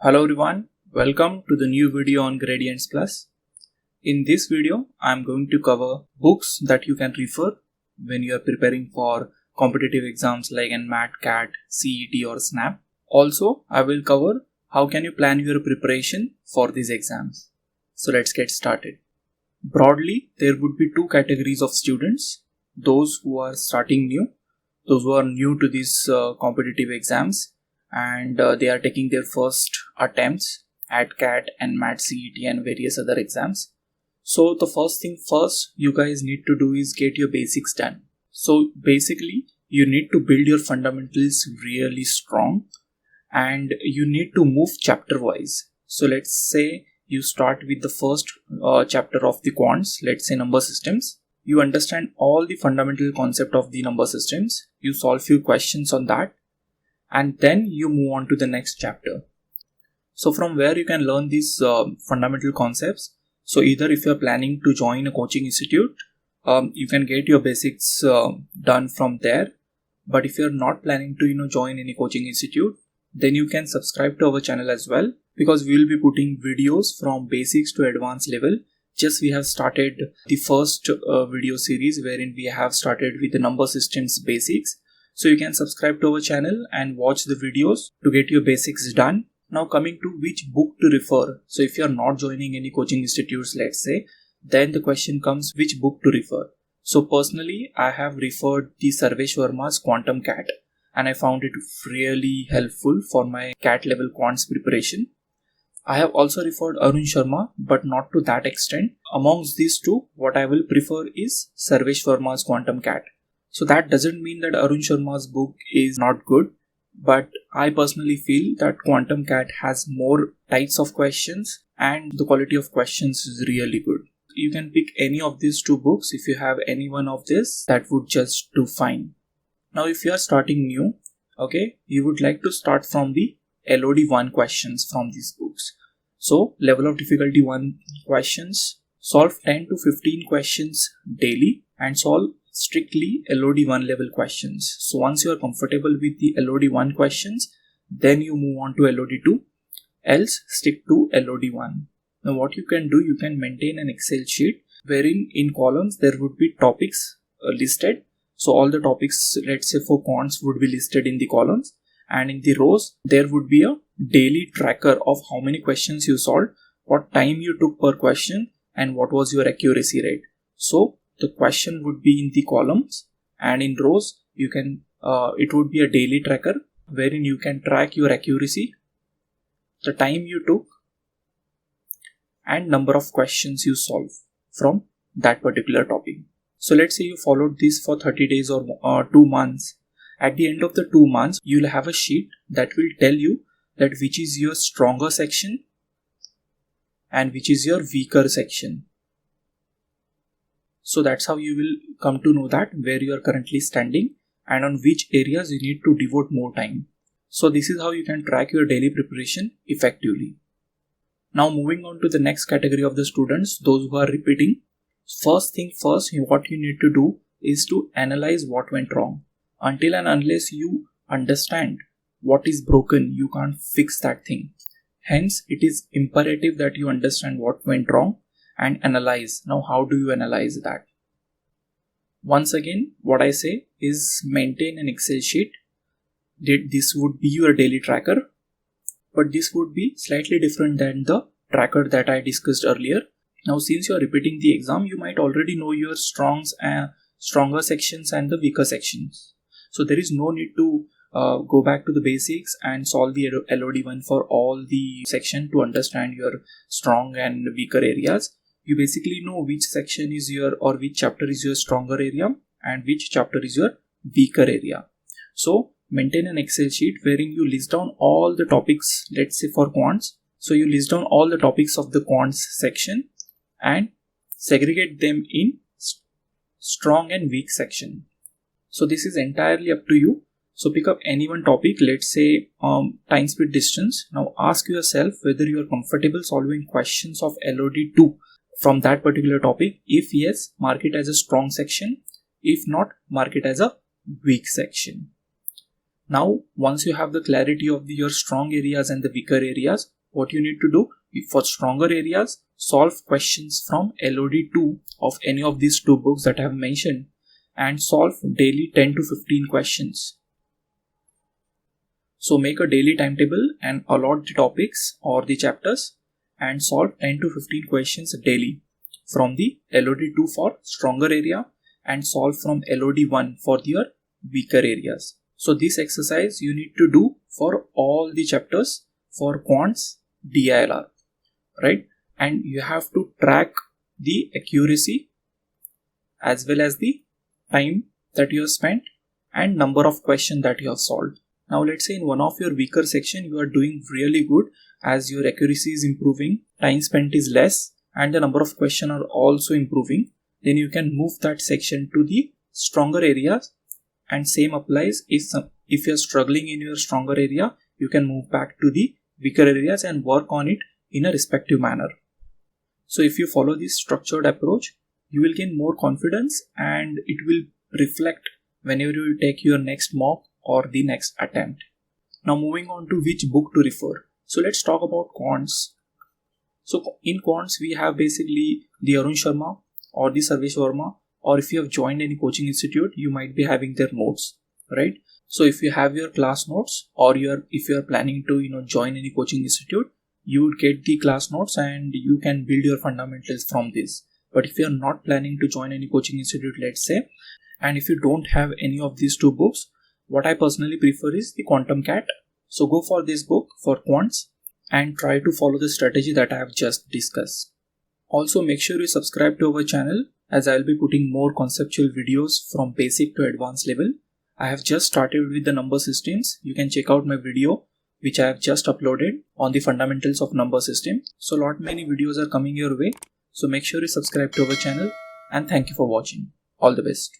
Hello everyone, welcome to the new video on Gradients Plus. In this video, I am going to cover books that you can refer when you are preparing for competitive exams like NMAT, CAT, CET or SNAP. Also, I will cover how can you plan your preparation for these exams. So let's get started. Broadly, there would be two categories of students: those who are starting new, those who are new to these competitive exams, and they are taking their first attempts at CAT and MAT, CET and various other exams. So the first thing first you guys need to do is get your basics done. So basically you need to build your fundamentals really strong and you need to move chapter wise. So let's say you start with the first chapter of the quants, let's say number systems. You understand all the fundamental concept of the number systems, you solve few questions on that, and then you move on to the next chapter. So from where you can learn these fundamental concepts. So either if you're planning to join a coaching institute, you can get your basics done from there. But if you're not planning to join any coaching institute, then you can subscribe to our channel as well, because we will be putting videos from basics to advanced level. Just we have started the first video series wherein we have started with the number systems basics. So you can subscribe to our channel and watch the videos to get your basics done. Now coming to which book to refer. So if you are not joining any coaching institutes, let's say, then the question comes which book to refer. So personally, I have referred the Sarvesh Verma's Quantum CAT and I found it really helpful for my CAT level quants preparation. I have also referred Arun Sharma, but not to that extent. Amongst these two, what I will prefer is Sarvesh Verma's Quantum CAT. So that doesn't mean that Arun Sharma's book is not good, but I personally feel that Quantum CAT has more types of questions and the quality of questions is really good. You can pick any of these two books. If you have any one of this, that would just do fine. Now if you are starting new, you would like to start from the LOD 1 questions from these books. So level of difficulty 1 questions, solve 10 to 15 questions daily and solve strictly LOD 1 level questions. So once you are comfortable with the LOD 1 questions, then you move on to LOD 2, else stick to LOD 1. Now what you can do, you can maintain an Excel sheet wherein in columns there would be topics listed. So all the topics, let's say for quants, would be listed in the columns, and in the rows there would be a daily tracker of how many questions you solved, what time you took per question, and what was your accuracy rate. So the question would be in the columns, and in rows you can it would be a daily tracker wherein you can track your accuracy, the time you took, and number of questions you solve from that particular topic. So let's say you followed this for 30 days or 2 months. At the end of the 2 months, you'll have a sheet that will tell you that which is your stronger section and which is your weaker section. So that's how you will come to know that where you are currently standing and on which areas you need to devote more time. So this is how you can track your daily preparation effectively. Now moving on to the next category of the students, those who are repeating. First thing first, what you need to do is to analyze what went wrong. Until and unless you understand what is broken, you can't fix that thing. Hence, it is imperative that you understand what went wrong and analyze. Now, how do you analyze that? Once again, what I say is maintain an Excel sheet. This would be your daily tracker, but this would be slightly different than the tracker that I discussed earlier. Now, since you are repeating the exam, you might already know your stronger sections and the weaker sections. So there is no need to go back to the basics and solve the LOD 1 for all the section to understand your strong and weaker areas. You basically know which section is your or which chapter is your stronger area and which chapter is your weaker area. So maintain an Excel sheet wherein you list down all the topics, let's say for quants. So you list down all the topics of the quants section and segregate them in strong and weak section. So this is entirely up to you. So pick up any one topic, let's say time, speed, distance. Now ask yourself whether you are comfortable solving questions of LOD 2 from that particular topic. If yes, mark it as a strong section. If not, mark it as a weak section. Now, once you have the clarity of your strong areas and the weaker areas, what you need to do for stronger areas, solve questions from LOD2 of any of these two books that I have mentioned and solve daily 10 to 15 questions. So make a daily timetable and allot the topics or the chapters and solve 10 to 15 questions daily from the LOD2 for stronger area and solve from LOD1 for your weaker areas. So this exercise you need to do for all the chapters for quants DILR, right? And you have to track the accuracy as well as the time that you have spent and number of questions that you have solved. Now let's say in one of your weaker section you are doing really good as your accuracy is improving, time spent is less and the number of questions are also improving. Then you can move that section to the stronger areas, and same applies if you're struggling in your stronger area, you can move back to the weaker areas and work on it in a respective manner. So if you follow this structured approach, you will gain more confidence and it will reflect whenever you take your next mock or the next attempt. Now moving on to which book to refer. So let's talk about quants. So in quants we have basically the Arun Sharma or the Sarvesh Verma, or if you have joined any coaching institute, you might be having their notes, right? So if you have your class notes or if you are planning to join any coaching institute, you would get the class notes and you can build your fundamentals from this. But if you are not planning to join any coaching institute, let's say, and if you don't have any of these two books, what I personally prefer is the Quantum Cat. So go for this book for quants and try to follow the strategy that I have just discussed. Also make sure you subscribe to our channel as I will be putting more conceptual videos from basic to advanced level. I have just started with the number systems. You can check out my video which I have just uploaded on the fundamentals of number system. So many videos are coming your way. So make sure you subscribe to our channel and thank you for watching. All the best.